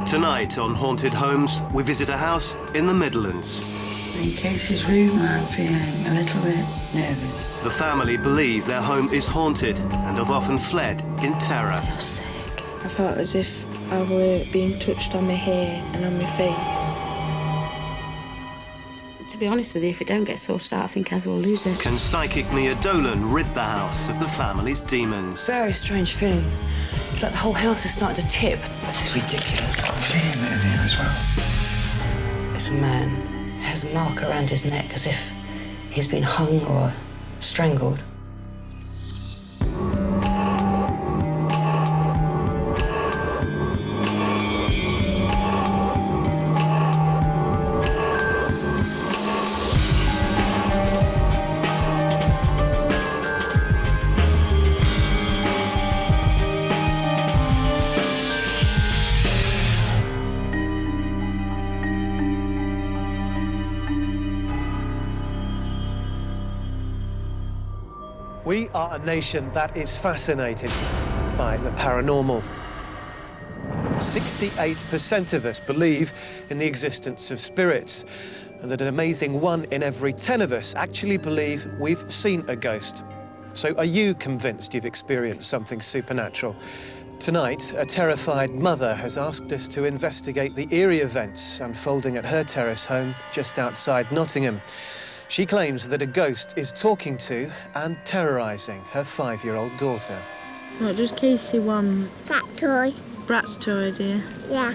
Tonight on Haunted Homes, we visit a house in the Midlands. In Casey's room, I'm feeling a little bit nervous. The family believe their home is haunted and have often fled in terror. You're sick. I felt as if I were being touched on my hair and on my face. To be honest with you, if it don't get sorted out, I think Heather will lose it. Can psychic Mia Dolan rid the house of the family's demons? Very strange feeling. It's like the whole house is starting to tip. This is ridiculous. I'm feeling it in here as well. It's a man. Has a mark around his neck as if he's been hung or strangled. We are a nation that is fascinated by the paranormal. 68% of us believe in the existence of spirits, and that an amazing 1 in every 10 of us actually believe we've seen a ghost. So are you convinced you've experienced something supernatural? Tonight, a terrified mother has asked us to investigate the eerie events unfolding at her terrace home just outside Nottingham. She claims that a ghost is talking to and terrorising her 5-year-old daughter. What does Casey want? That toy. Brat's toy, dear. Yeah.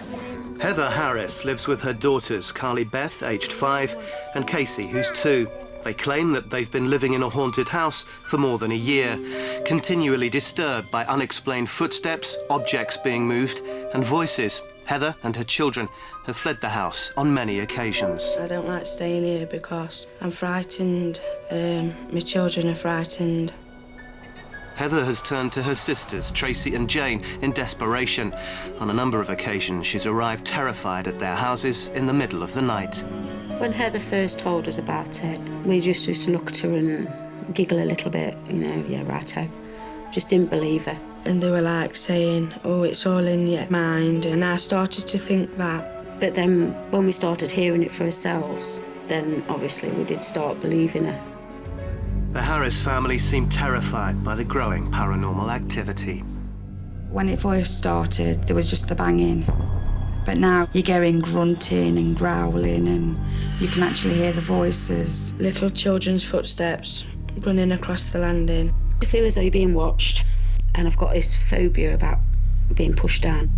Heather Harris lives with her daughters, Carly Beth, aged 5, and Casey, who's 2. They claim that they've been living in a haunted house for more than a year, continually disturbed by unexplained footsteps, objects being moved, and voices. Heather and her children have fled the house on many occasions. I don't like staying here because I'm frightened. My children are frightened. Heather has turned to her sisters, Tracy and Jane, in desperation. On a number of occasions, she's arrived terrified at their houses in the middle of the night. When Heather first told us about it, we just used to look at her and giggle a little bit, you know, yeah, righto. Just didn't believe her. And they were like saying, oh, it's all in your mind, and I started to think that. But then when we started hearing it for ourselves, then obviously we did start believing her. The Harris family seemed terrified by the growing paranormal activity. When it first started, there was just the banging. But now you're getting grunting and growling, and you can actually hear the voices. Little children's footsteps running across the landing. You feel as though you're being watched, and I've got this phobia about being pushed down.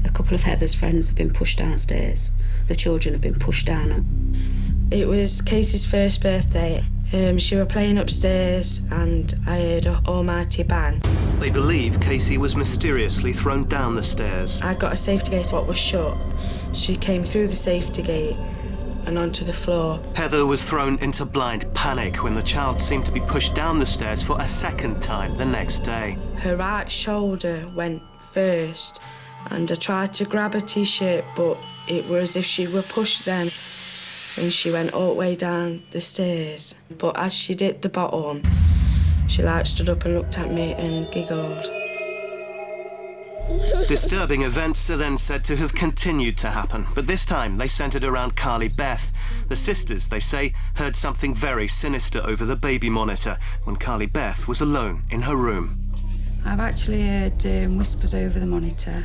A couple of Heather's friends have been pushed downstairs. The children have been pushed down. It was Casey's first birthday. She were playing upstairs and I heard an almighty bang. They believe Casey was mysteriously thrown down the stairs. I got a safety gate what was shut. She came through the safety gate and onto the floor. Heather was thrown into blind panic when the child seemed to be pushed down the stairs for a second time the next day. Her right shoulder went first and I tried to grab her T-shirt, but it was as if she were pushed then, and she went all the way down the stairs. But as she did the bottom, she stood up and looked at me and giggled. Disturbing events are then said to have continued to happen, but this time they centred around Carly Beth. The sisters, they say, heard something very sinister over the baby monitor when Carly Beth was alone in her room. I've actually heard whispers over the monitor.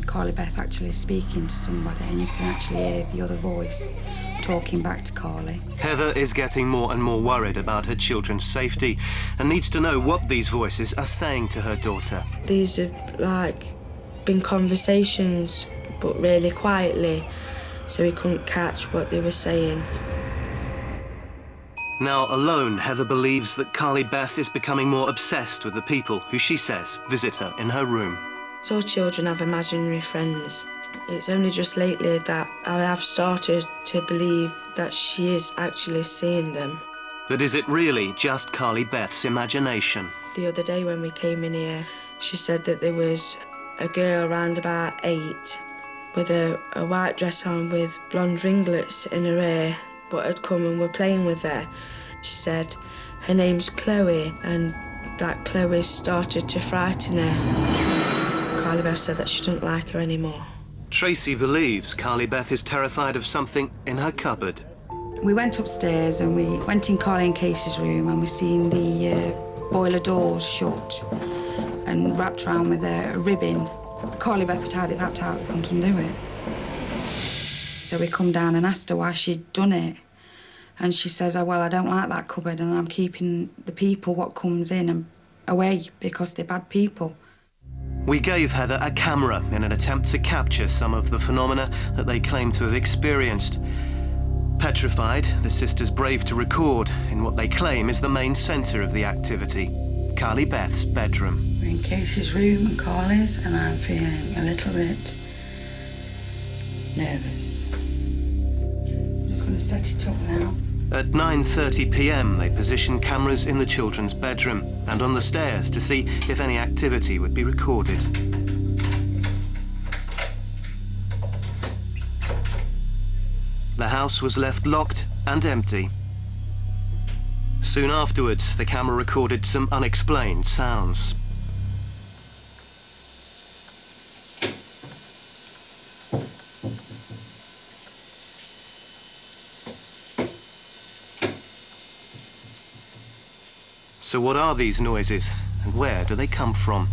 Carly Beth actually speaking to somebody, and you can actually hear the other voice talking back to Carly. Heather is getting more and more worried about her children's safety and needs to know what these voices are saying to her daughter. These have been conversations, but really quietly, so we couldn't catch what they were saying. Now alone, Heather believes that Carly Beth is becoming more obsessed with the people who she says visit her in her room. So children have imaginary friends. It's only just lately that I have started to believe that she is actually seeing them. But is it really just Carly Beth's imagination? The other day when we came in here, she said that there was a girl around about 8 with a white dress on with blonde ringlets in her hair, but had come and were playing with her. She said her name's Chloe, and that Chloe started to frighten her. Carly Beth said that she didn't like her anymore. Tracy believes Carly Beth is terrified of something in her cupboard. We went upstairs and we went in Carly and Casey's room and we seen the boiler doors shut and wrapped around with a ribbon. Carly Beth had had it that tight we couldn't undo it. So we come down and asked her why she'd done it. And she says, oh, well, I don't like that cupboard and I'm keeping the people what comes in and away because they're bad people. We gave Heather a camera in an attempt to capture some of the phenomena that they claim to have experienced. Petrified, the sisters brave to record in what they claim is the main centre of the activity, Carly Beth's bedroom. We're in Casey's room and Carly's, and I'm feeling a little bit nervous. I'm just going to set it up now. At 9:30 p.m, they positioned cameras in the children's bedroom and on the stairs to see if any activity would be recorded. The house was left locked and empty. Soon afterwards, the camera recorded some unexplained sounds. So what are these noises, and where do they come from?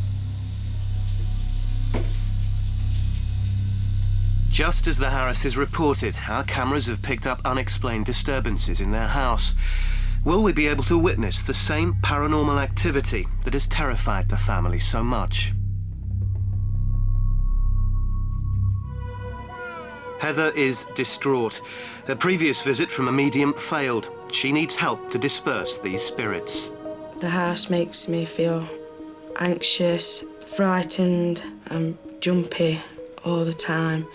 Just as the Harrises reported, our cameras have picked up unexplained disturbances in their house. Will we be able to witness the same paranormal activity that has terrified the family so much? Heather is distraught. Her previous visit from a medium failed. She needs help to disperse these spirits. The house makes me feel anxious, frightened and jumpy all the time.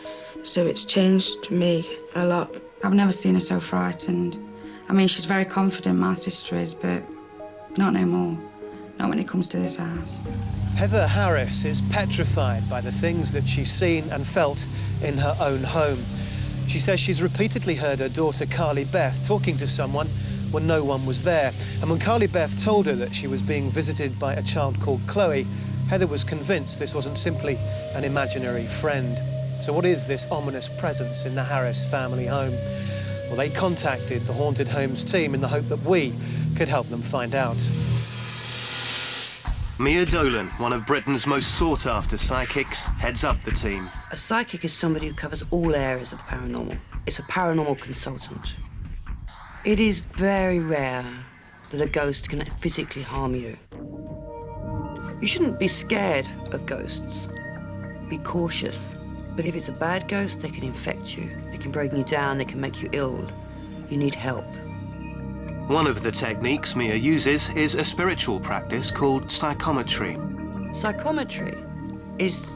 So it's changed me a lot. I've never seen her so frightened. I mean, she's very confident, my sister is, but not no more. Not when it comes to this house. Heather Harris is petrified by the things that she's seen and felt in her own home. She says she's repeatedly heard her daughter Carly Beth talking to someone when no one was there. And when Carly Beth told her that she was being visited by a child called Chloe, Heather was convinced this wasn't simply an imaginary friend. So what is this ominous presence in the Harris family home? Well, they contacted the Haunted Homes team in the hope that we could help them find out. Mia Dolan, one of Britain's most sought-after psychics, heads up the team. A psychic is somebody who covers all areas of paranormal. It's a paranormal consultant. It is very rare that a ghost can physically harm you. You shouldn't be scared of ghosts. Be cautious. But if it's a bad ghost, they can infect you. They can break you down, they can make you ill. You need help. One of the techniques Mia uses is a spiritual practice called psychometry. Psychometry is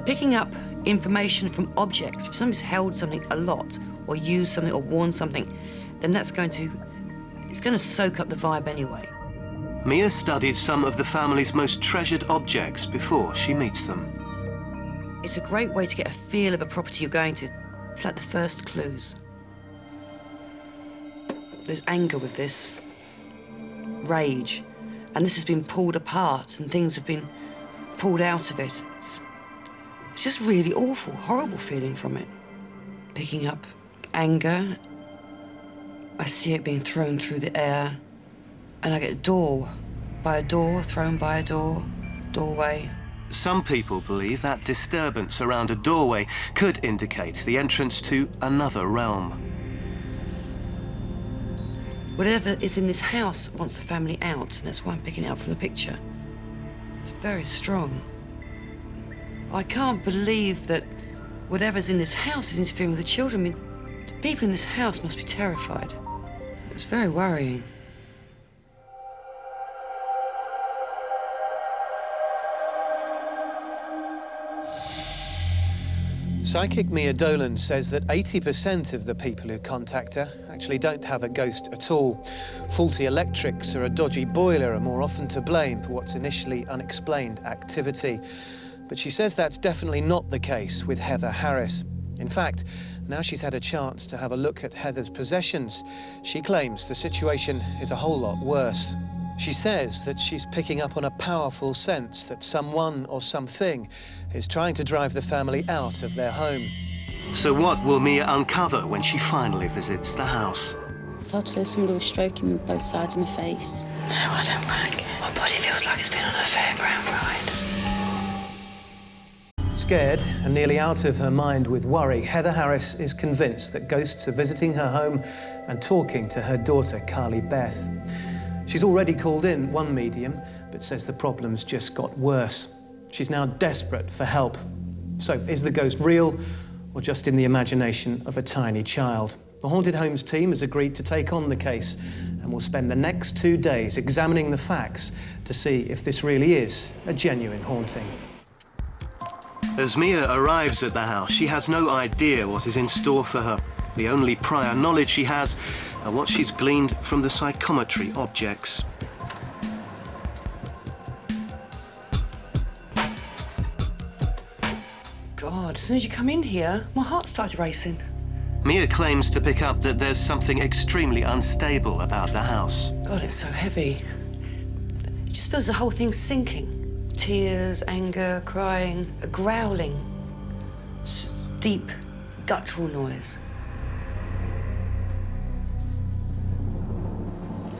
picking up information from objects. If somebody's held something a lot, or used something, or worn something, then it's going to soak up the vibe anyway. Mia studies some of the family's most treasured objects before she meets them. It's a great way to get a feel of a property you're going to. It's like the first clues. There's anger with this, rage, and this has been pulled apart and things have been pulled out of it. It's just really awful, horrible feeling from it. Picking up anger, I see it being thrown through the air, and I get a door by a door, thrown by a doorway. Some people believe that disturbance around a doorway could indicate the entrance to another realm. Whatever is in this house wants the family out, and that's why I'm picking it up from the picture. It's very strong. I can't believe that whatever's in this house is interfering with the children. I mean, the people in this house must be terrified. It was very worrying. Psychic Mia Dolan says that 80% of the people who contact her actually don't have a ghost at all. Faulty electrics or a dodgy boiler are more often to blame for what's initially unexplained activity. But she says that's definitely not the case with Heather Harris. In fact, now she's had a chance to have a look at Heather's possessions, she claims the situation is a whole lot worse. She says that she's picking up on a powerful sense that someone or something is trying to drive the family out of their home. So what will Mia uncover when she finally visits the house? I felt as though somebody was stroking both sides of my face. No, I don't like it. My body feels like it's been on a fairground ride. Scared and nearly out of her mind with worry, Heather Harris is convinced that ghosts are visiting her home and talking to her daughter, Carly Beth. She's already called in one medium, but says the problem's just got worse. She's now desperate for help. So, is the ghost real or just in the imagination of a tiny child? The Haunted Homes team has agreed to take on the case and will spend the next 2 days examining the facts to see if this really is a genuine haunting. As Mia arrives at the house, she has no idea what is in store for her. The only prior knowledge she has are what she's gleaned from the psychometry objects. God, as soon as you come in here, my heart started racing. Mia claims to pick up that there's something extremely unstable about the house. God, it's so heavy. It just feels the whole thing's sinking. Tears, anger, crying, a growling, deep, guttural noise.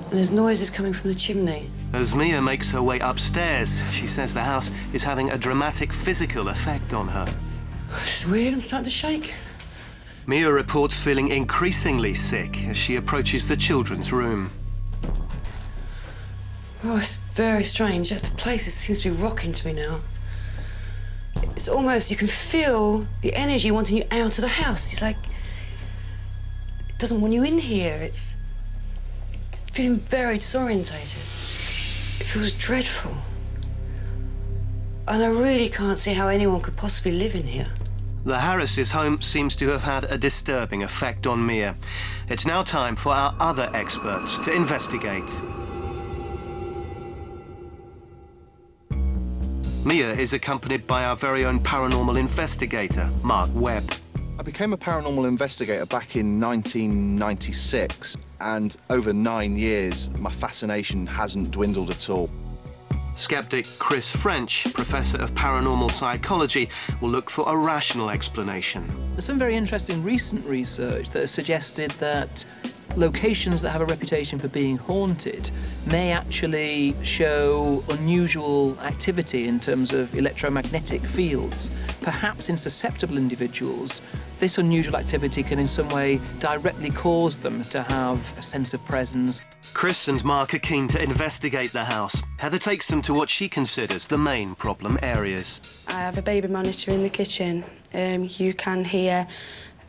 And there's noises coming from the chimney. As Mia makes her way upstairs, she says the house is having a dramatic physical effect on her. It's weird, I'm starting to shake. Mia reports feeling increasingly sick as she approaches the children's room. Oh, it's very strange. The place seems to be rocking to me now. It's almost, you can feel the energy wanting you out of the house. It's like, it doesn't want you in here. It's feeling very disorientated. It feels dreadful. And I really can't see how anyone could possibly live in here. The Harris' home seems to have had a disturbing effect on Mia. It's now time for our other experts to investigate. Mia is accompanied by our very own paranormal investigator, Mark Webb. I became a paranormal investigator back in 1996, and over 9 years, my fascination hasn't dwindled at all. Skeptic Chris French, Professor of Paranormal Psychology, will look for a rational explanation. There's some very interesting recent research that has suggested that locations that have a reputation for being haunted may actually show unusual activity in terms of electromagnetic fields. Perhaps in susceptible individuals, this unusual activity can in some way directly cause them to have a sense of presence. Chris and Mark are keen to investigate the house. Heather takes them to what she considers the main problem areas. I have a baby monitor in the kitchen. You can hear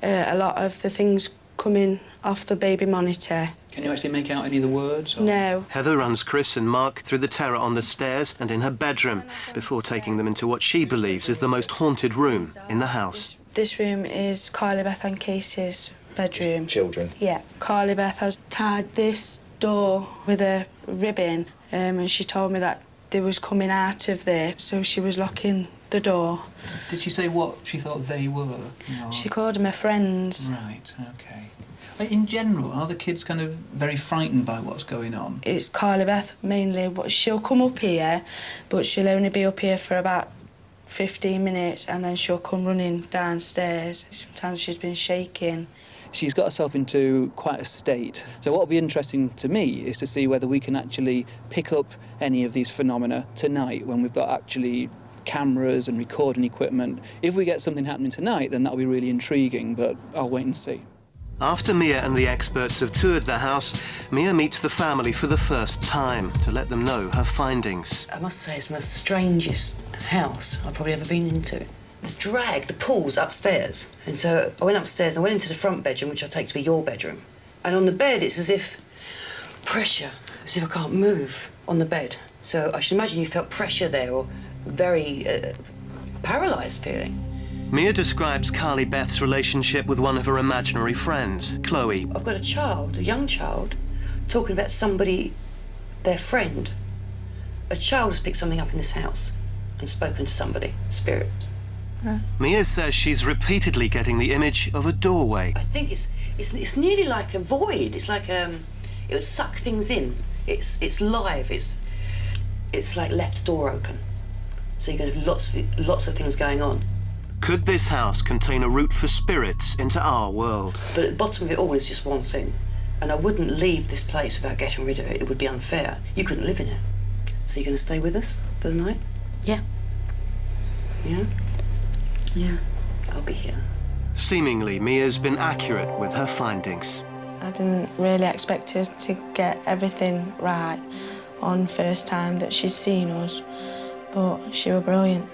a lot of the things coming off the baby monitor. Can you actually make out any of the words? Or? No. Heather runs Chris and Mark through the terror on the stairs and in her bedroom before taking them into what she believes is the most haunted room in the house. This room is Carly Beth and Casey's bedroom. Children. Yeah. Carly Beth has tied this door with a ribbon, and she told me that they was coming out of there, so she was locking the door. Did she say what she thought they were? No. She called them her friends. Right, OK. In general, are the kids kind of very frightened by what's going on? It's Carly Beth mainly, but she'll come up here, but she'll only be up here for about 15 minutes and then she'll come running downstairs. Sometimes she's been shaking. She's got herself into quite a state. So what will be interesting to me is to see whether we can actually pick up any of these phenomena tonight when we've got actually cameras and recording equipment. If we get something happening tonight, then that'll be really intriguing, but I'll wait and see. After Mia and the experts have toured the house, Mia meets the family for the first time to let them know her findings. I must say it's the most strangest house I've probably ever been into. The pool's upstairs. And so I went upstairs, I went into the front bedroom, which I take to be your bedroom. And on the bed, it's as if pressure, as if I can't move on the bed. So I should imagine you felt pressure there, or very paralysed feeling. Mia describes Carly Beth's relationship with one of her imaginary friends, Chloe. I've got a child, a young child, talking about somebody, their friend. A child has picked something up in this house and spoken to somebody, a spirit. Mia says she's repeatedly getting the image of a doorway. I think it's nearly like a void. It's like it would suck things in. It's live. It's like left door open. So you're going to have lots of things going on. Could this house contain a route for spirits into our world? But at the bottom of it all is just one thing. And I wouldn't leave this place without getting rid of it. It would be unfair. You couldn't live in it. So you're going to stay with us for the night? Yeah. Yeah? Yeah. I'll be here. Seemingly, Mia's been accurate with her findings. I didn't really expect her to get everything right on first time that she's seen us, but she was brilliant.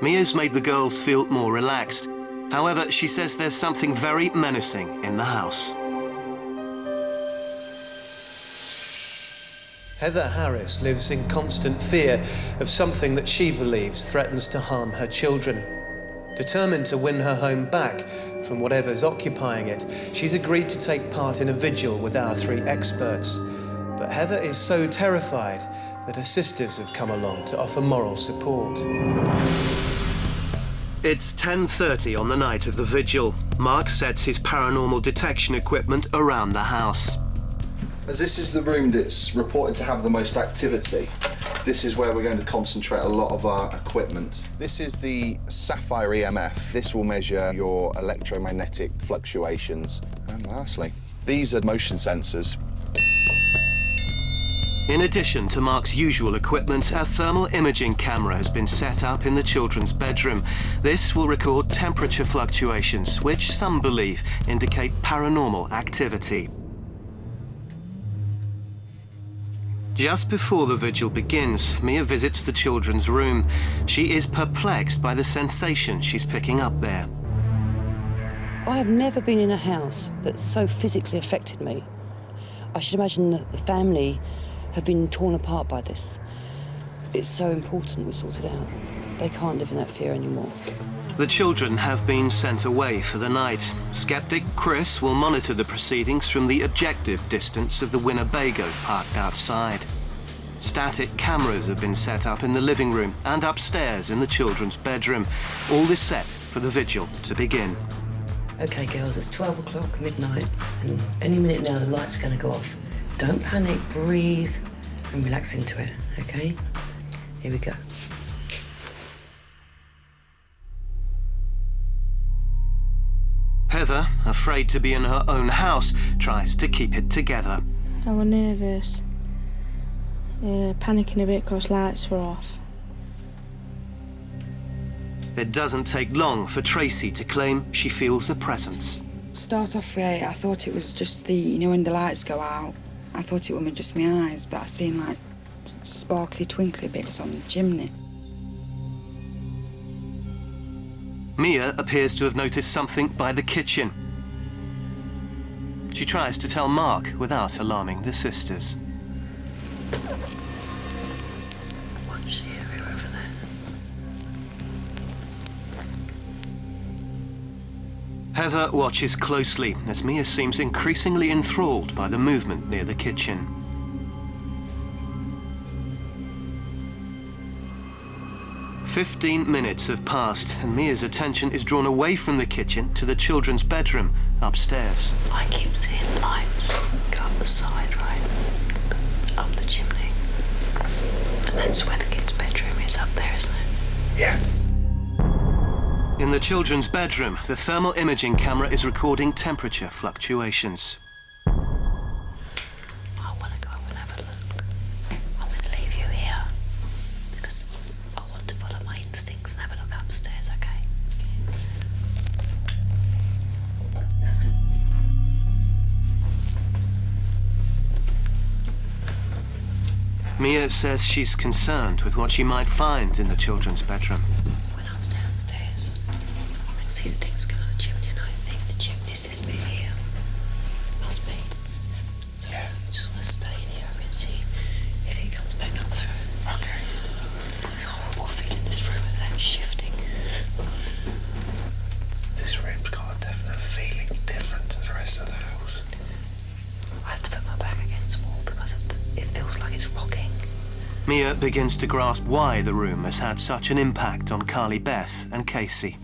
Mia's made the girls feel more relaxed. However, she says there's something very menacing in the house. Heather Harris lives in constant fear of something that she believes threatens to harm her children. Determined to win her home back from whatever's occupying it, she's agreed to take part in a vigil with our 3 experts. But Heather is so terrified that her sisters have come along to offer moral support. It's 10:30 on the night of the vigil. Mark sets his paranormal detection equipment around the house. As this is the room that's reported to have the most activity, this is where we're going to concentrate a lot of our equipment. This is the Sapphire EMF. This will measure your electromagnetic fluctuations. And lastly, these are motion sensors. In addition to Mark's usual equipment, a thermal imaging camera has been set up in the children's bedroom. This will record temperature fluctuations, which some believe indicate paranormal activity. Just before the vigil begins, Mia visits the children's room. She is perplexed by the sensation she's picking up there. I have never been in a house that so physically affected me. I should imagine that the family have been torn apart by this. It's so important we sort it out. They can't live in that fear anymore. The children have been sent away for the night. Skeptic Chris will monitor the proceedings from the objective distance of the Winnebago parked outside. Static cameras have been set up in the living room and upstairs in the children's bedroom. All this set for the vigil to begin. OK, girls, it's 12 o'clock, midnight, and any minute now the lights are going to go off. Don't panic, breathe, and relax into it, OK? Here we go. Heather, afraid to be in her own house, tries to keep it together. I was nervous, panicking a bit because lights were off. It doesn't take long for Tracy to claim she feels a presence. Start off with, I thought it was just the, you know, when the lights go out, I thought it was just my eyes, but I seen like sparkly, twinkly bits on the chimney. Mia appears to have noticed something by the kitchen. She tries to tell Mark without alarming the sisters. Watch the area over there. Heather watches closely as Mia seems increasingly enthralled by the movement near the kitchen. "15 minutes have passed and Mia's attention is drawn away from the kitchen to the children's bedroom upstairs. I keep seeing lights go up the side, right? Up the chimney. And that's where the kids' bedroom is, up there, isn't it? Yeah. In the children's bedroom, the thermal imaging camera is recording temperature fluctuations. I want to go up and have a look. I'm going to leave you here because I want to follow my instincts and have a look upstairs, okay? Mia says she's concerned with what she might find in the children's bedroom. When I was downstairs, I could see the things coming out the chimney, and I think the chimney's this bit here. Must be. So I just want to stay in here and see if it comes back up through. Okay. There's a horrible feeling in this room of that shifting. This room's got a definite feeling different to the rest of the house. I have to put my back against the wall because it feels like it's rocking. Mia begins to grasp why the room has had such an impact on Carly Beth and Casey.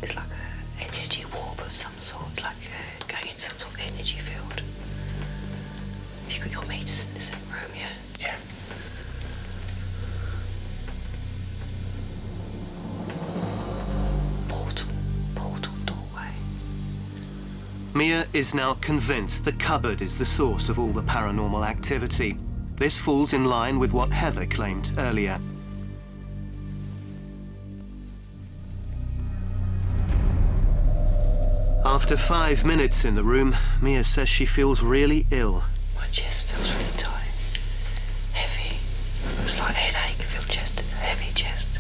It's like an energy warp of some sort, like going into some sort of energy field. If you got your meters in Mia is now convinced the cupboard is the source of all the paranormal activity. This falls in line with what Heather claimed earlier. After 5 minutes in the room, Mia says she feels really ill. My chest feels really tight, heavy. It's like a headache, I feel chest, heavy chest.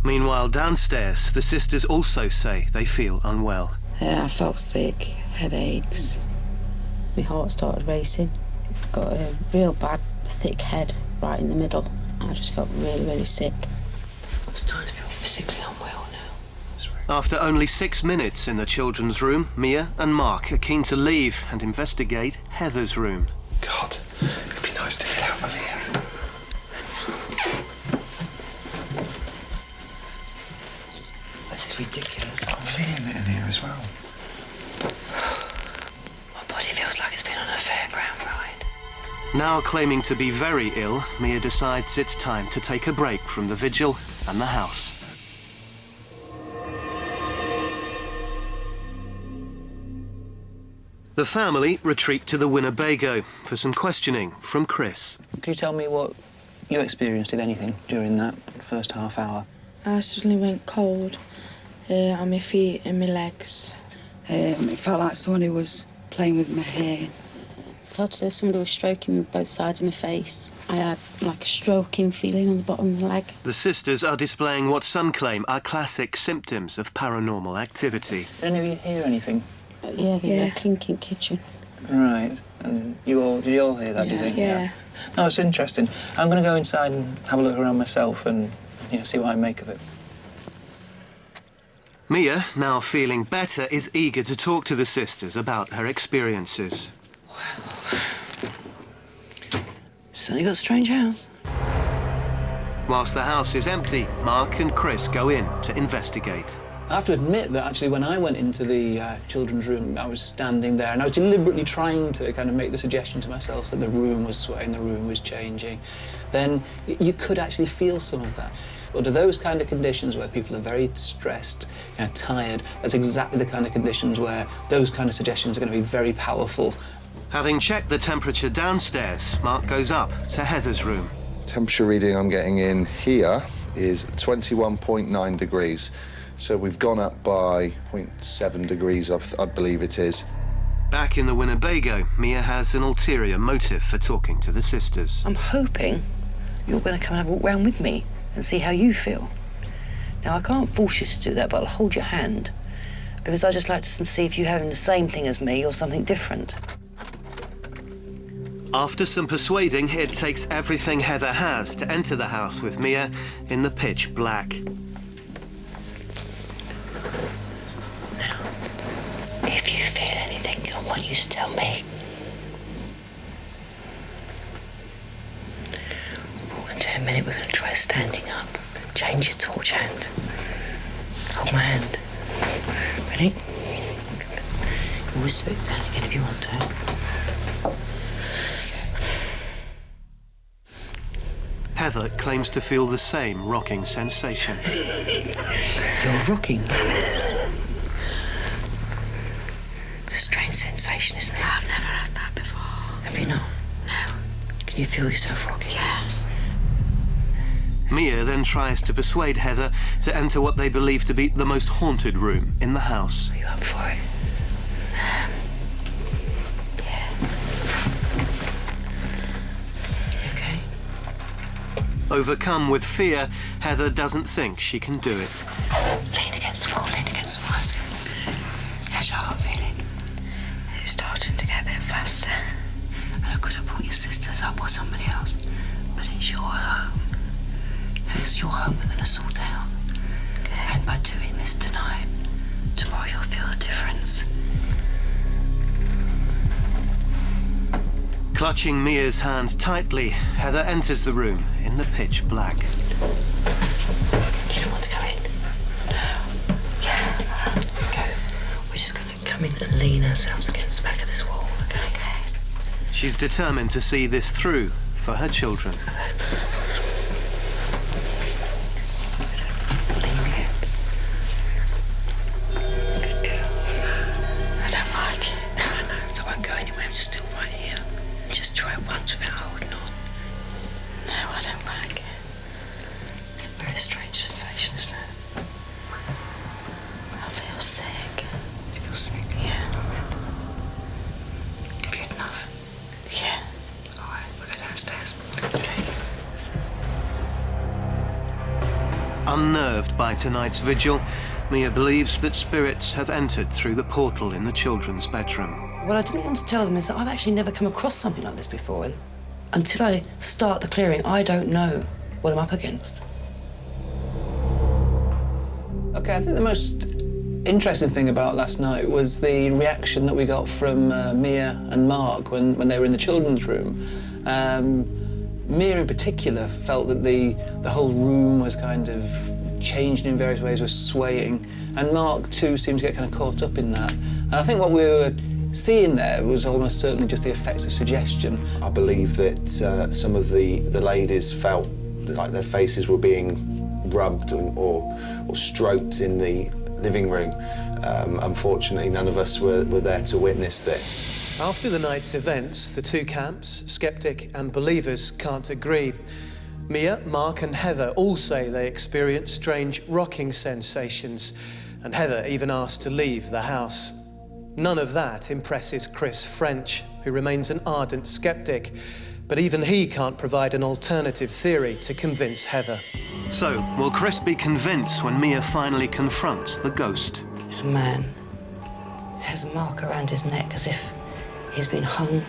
Meanwhile, downstairs, the sisters also say they feel unwell. I felt sick, headaches. My heart started racing. I got a real bad, thick head right in the middle. I just felt really, really sick. I'm starting to feel physically unwell now. After only 6 minutes in the children's room, Mia and Mark are keen to leave and investigate Heather's room. God, it'd be nice to get out of here. This is ridiculous. I'm feeling it in here as well. My body feels like it's been on a fairground ride. Now claiming to be very ill, Mia decides it's time to take a break from the vigil and the house. The family retreat to the Winnebago for some questioning from Chris. Could you tell me what you experienced, if anything, during that first half hour? I suddenly went cold on my feet and my legs. It felt like someone who was playing with my hair. I felt as if somebody was stroking me both sides of my face. I had like a stroking feeling on the bottom of my leg. The sisters are displaying what some claim are classic symptoms of paranormal activity. Did any of you hear anything? Yeah, they were Yeah. a clinking kitchen. Right. And did you all hear that, do you think? Yeah. No, it's interesting. I'm going to go inside and have a look around myself and see what I make of it. Mia, now feeling better, is eager to talk to the sisters about her experiences. Certainly got a strange house. Whilst the house is empty, Mark and Chris go in to investigate. I have to admit that actually when I went into the children's room, I was standing there and I was deliberately trying to kind of make the suggestion to myself that the room was swaying, the room was changing. Then you could actually feel some of that. But to those kind of conditions where people are very stressed, tired, that's exactly the kind of conditions where those kind of suggestions are going to be very powerful. Having checked the temperature downstairs, Mark goes up to Heather's room. Temperature reading I'm getting in here is 21.9 degrees. So we've gone up by 0.7 degrees, I believe it is. Back in the Winnebago, Mia has an ulterior motive for talking to the sisters. I'm hoping you're going to come and have a walk round with me and see how you feel. Now, I can't force you to do that, but I'll hold your hand because I just like to see if you're having the same thing as me or something different. After some persuading, it takes everything Heather has to enter the house with Mia in the pitch black. Now, if you feel anything, I want you to tell me. What we're going to do in a minute, we're going to try standing up. Change your torch hand. Hold my hand. Ready? You can whisper it down again if you want to. Heather claims to feel the same rocking sensation. You're rocking. It's a strange sensation, isn't it? I've never had that before. Have you not? No. Can you feel yourself rocking? Yeah. Mia then tries to persuade Heather to enter what they believe to be the most haunted room in the house. Are you up for it? Yeah. Okay. Overcome with fear, Heather doesn't think she can do it. Lean against the wall, lean against the wall. How's your heart feeling? It's starting to get a bit faster. And I could have brought your sisters up or somebody else, but it's your home. It's your home we're going to sort out. And by doing this tonight, tomorrow you'll feel the difference. Clutching Mia's hand tightly, Heather enters the room in the pitch black. You don't want to go in? No. Yeah. Okay. We're just going to come in and lean ourselves against the back of this wall, okay? She's determined to see this through for her children. Lean against. Good girl. It's a very strange sensation, isn't it? I feel sick. You feel sick? Yeah. Good enough? Yeah. All right, we'll go downstairs. Okay. Unnerved by tonight's vigil, Mia believes that spirits have entered through the portal in the children's bedroom. What I didn't want to tell them is that I've actually never come across something like this before. And until I start the clearing, I don't know what I'm up against. OK, I think the most interesting thing about last night was the reaction that we got from Mia and Mark when they were in the children's room. Mia in particular felt that the whole room was kind of changing in various ways, was swaying, and Mark too seemed to get kind of caught up in that. And I think what we were seeing there was almost certainly just the effects of suggestion. I believe that some of the ladies felt like their faces were being rubbed or stroked in the living room. Unfortunately, none of us were there to witness this. After the night's events, the two camps, sceptic and believers, can't agree. Mia, Mark and Heather all say they experienced strange rocking sensations, and Heather even asked to leave the house. None of that impresses Chris French, who remains an ardent sceptic, but even he can't provide an alternative theory to convince Heather. So, will Chris be convinced when Mia finally confronts the ghost? It's a man. He has a mark around his neck as if he's been hung.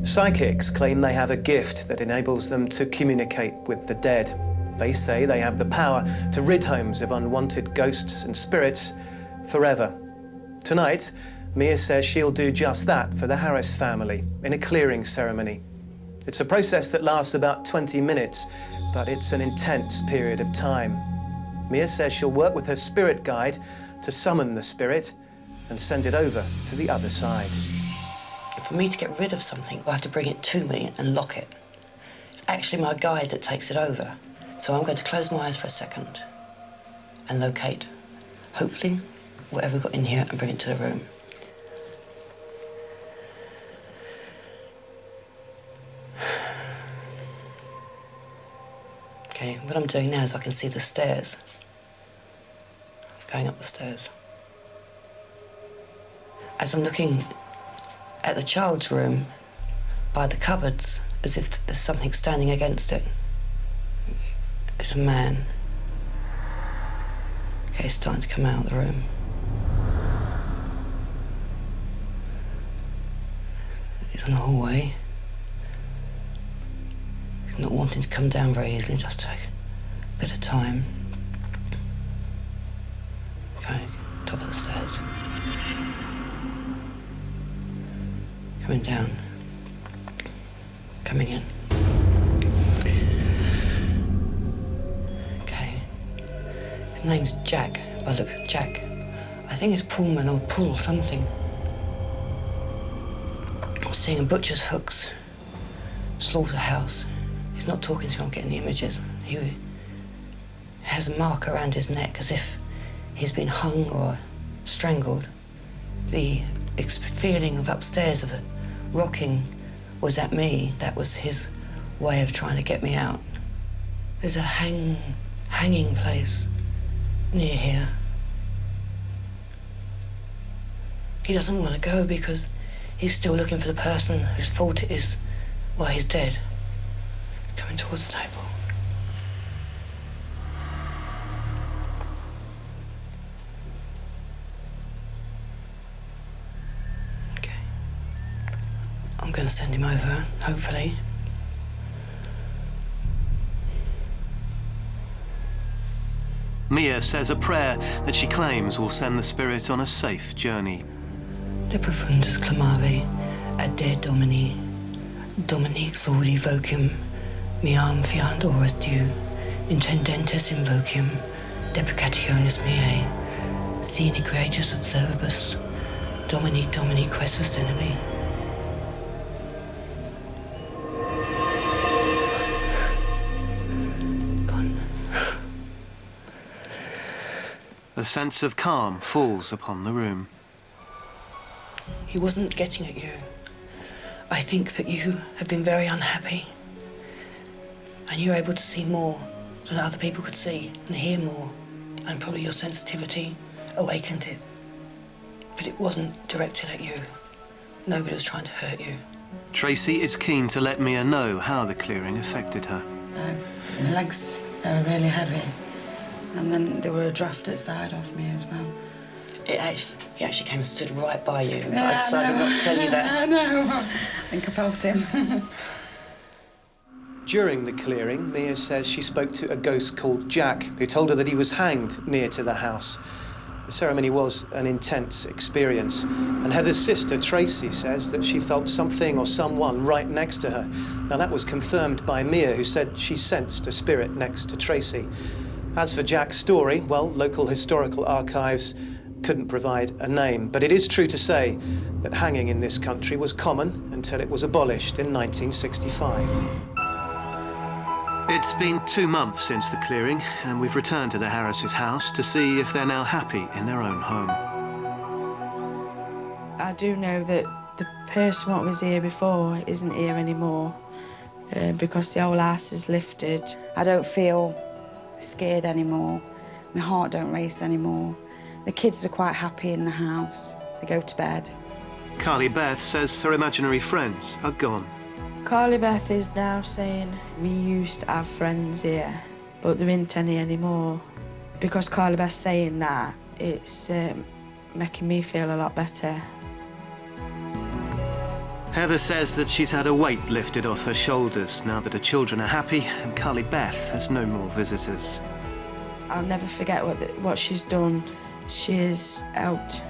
Psychics claim they have a gift that enables them to communicate with the dead. They say they have the power to rid homes of unwanted ghosts and spirits forever. Tonight, Mia says she'll do just that for the Harris family in a clearing ceremony. It's a process that lasts about 20 minutes, but it's an intense period of time. Mia says she'll work with her spirit guide to summon the spirit and send it over to the other side. For me to get rid of something, I have to bring it to me and lock it. It's actually my guide that takes it over. So I'm going to close my eyes for a second and locate, hopefully, whatever we've got in here and bring it to the room. Okay, what I'm doing now is I can see the stairs. Going up the stairs. As I'm looking at the child's room by the cupboards, as if there's something standing against it. It's a man. Okay, he's starting to come out of the room. He's in the hallway. He's not wanting to come down very easily, just take a bit of time. Okay, top of the stairs. Coming down. Coming in. Okay. His name's Jack. Well, look, Jack. I think it's Pullman or Pull something. I'm seeing butcher's hooks. Slaughterhouse. He's not talking to me, I'm getting the images. He has a mark around his neck as if he's been hung or strangled. The feeling of upstairs of the rocking was at me. That was his way of trying to get me out. There's a hanging place near here. He doesn't want to go because he's still looking for the person whose fault it is while he's dead. Coming towards the table. I'm going to send him over, hopefully. Mia says a prayer that she claims will send the spirit on a safe journey. De profundis clamavi, ad Domini, Domini exaudi vocum, miam fiant oras diu, intendentes invocium, deprecationis miae, sine creatus observabus, Domini questus denili. A sense of calm falls upon the room. He wasn't getting at you. I think that you have been very unhappy, and you're able to see more than other people could see and hear more, and probably your sensitivity awakened it. But it wasn't directed at you. Nobody was trying to hurt you. Tracy is keen to let Mia know how the clearing affected her. My legs are really heavy, and then there were a draft outside of me as well. He actually came and stood right by you, but I decided not to tell you that. I know. I think I felt him. During the clearing, Mia says she spoke to a ghost called Jack, who told her that he was hanged near to the house. The ceremony was an intense experience, and Heather's sister, Tracy, says that she felt something or someone right next to her. Now, that was confirmed by Mia, who said she sensed a spirit next to Tracy. As for Jack's story, well, local historical archives couldn't provide a name, but it is true to say that hanging in this country was common until it was abolished in 1965. It's been 2 months since the clearing, and we've returned to the Harris's house to see if they're now happy in their own home. I do know that the person what was here before isn't here anymore because the whole house is lifted. I don't feel scared anymore. My heart don't race anymore. The kids are quite happy in the house. They go to bed. Carly Beth says her imaginary friends are gone. Carly Beth is now saying we used to have friends here, but there isn't any anymore. Because Carly Beth's saying that, it's making me feel a lot better. Heather says that she's had a weight lifted off her shoulders now that her children are happy and Carly Beth has no more visitors. I'll never forget what she's done. She has helped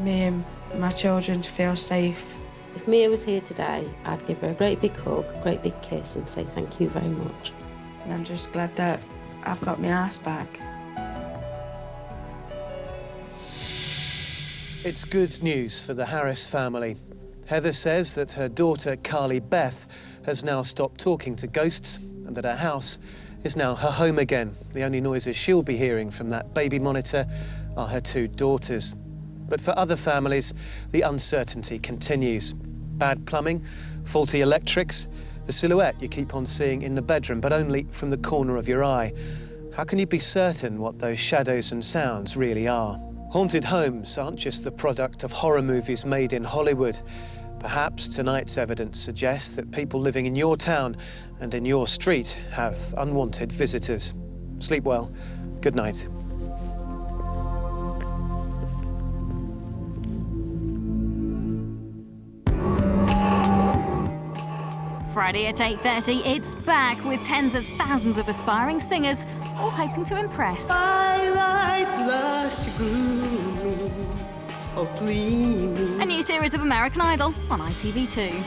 me and my children to feel safe. If Mia was here today, I'd give her a great big hug, a great big kiss and say thank you very much. And I'm just glad that I've got my ass back. It's good news for the Harris family. Heather says that her daughter, Carly Beth, has now stopped talking to ghosts and that her house is now her home again. The only noises she'll be hearing from that baby monitor are her 2 daughters. But for other families, the uncertainty continues. Bad plumbing, faulty electrics, the silhouette you keep on seeing in the bedroom, but only from the corner of your eye. How can you be certain what those shadows and sounds really are? Haunted homes aren't just the product of horror movies made in Hollywood. Perhaps tonight's evidence suggests that people living in your town and in your street have unwanted visitors. Sleep well. Good night. Friday at 8:30, it's back with tens of thousands of aspiring singers, all hoping to impress. A new series of American Idol on ITV2.